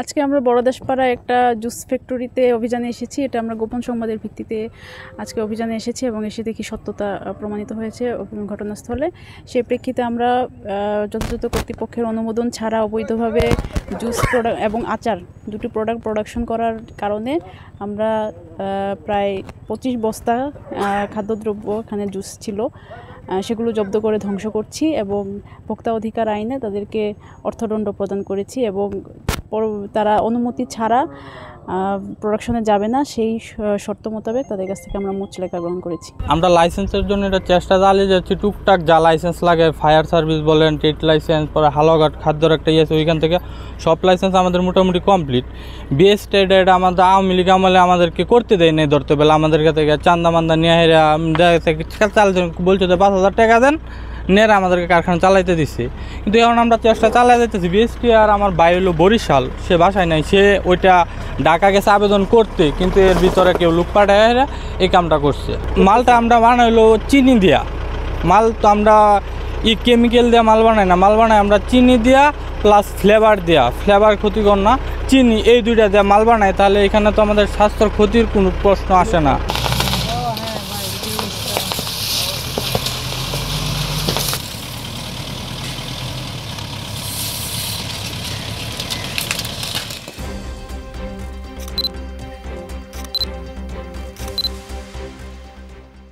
আজকে আমরা বড়দাসপাড়ায় একটা জুস ফ্যাক্টরিতে অভিযানে এসেছি। এটা আমরা গোপন সংবাদের ভিত্তিতে আজকে অভিযানে এসেছি এবং এসে দেখি সত্যতা প্রমাণিত হয়েছে ঘটনাস্থলে। সেই প্রেক্ষিতে আমরা যথাযথ কর্তৃপক্ষের অনুমোদন ছাড়া অবৈধভাবে জুস প্রোডাক্ট এবং আচার দুটি প্রোডাক্ট প্রোডাকশন করার কারণে আমরা প্রায় 25 বস্তা খাদ্যদ্রব্য এখানে জুস ছিল সেগুলো জব্দ করে ধ্বংস করছি এবং ভোক্তা অধিকার আইনে তাদেরকে অর্থদণ্ড প্রদান করেছি এবং তারা অনুমতি ছাড়া প্রোডাকশনে যাবে না সেই শর্ত মোতাবেক তাদের কাছ থেকে আমরা মুচলেখা গ্রহণ করেছি। আমরা লাইসেন্সের জন্য এটা চেষ্টা চালিয়ে যাচ্ছি। টুকটাক যা লাইসেন্স লাগে, ফায়ার সার্ভিস বলেন, ট্রেড লাইসেন্স, পরে হালঘাট খাদ্যর একটা ইয়েছে, ওইখান থেকে সব লাইসেন্স আমাদের মোটামুটি কমপ্লিট। বিএস ট্রেড এটা আমাদের আওয়ামী লীগ আমলে আমাদেরকে করতে দেয় নেই, ধরতে পেলে আমাদের কাছে চান্দা মান্দা নিয়ে বলছে যে 5,000 টাকা দেন, নেরা আমাদেরকে কারখানা চালাইতে দিচ্ছে। কিন্তু এখন আমরা চেষ্টা চালাই যেতেছি। বিএসটি আর আমার ভাই হলো বরিশাল, সে বাসায় নাই, সে ওইটা ঢাকা গেছে আবেদন করতে, কিন্তু এর ভিতরে কেউ লোক পাঠায় এই কামটা করছে। মালটা আমরা বানাইলো চিনি দিয়া, মাল তো আমরা কেমিক্যাল দেওয়া মাল বানাই না, মাল বানাই আমরা চিনি দিয়া প্লাস ফ্লেভার দেওয়া। ফ্লেভার ক্ষতিকর না, চিনি এই দুইটা দেওয়া মাল বানাই, তাহলে এখানে তো আমাদের স্বাস্থ্যের ক্ষতির কোনো প্রশ্ন আসে না।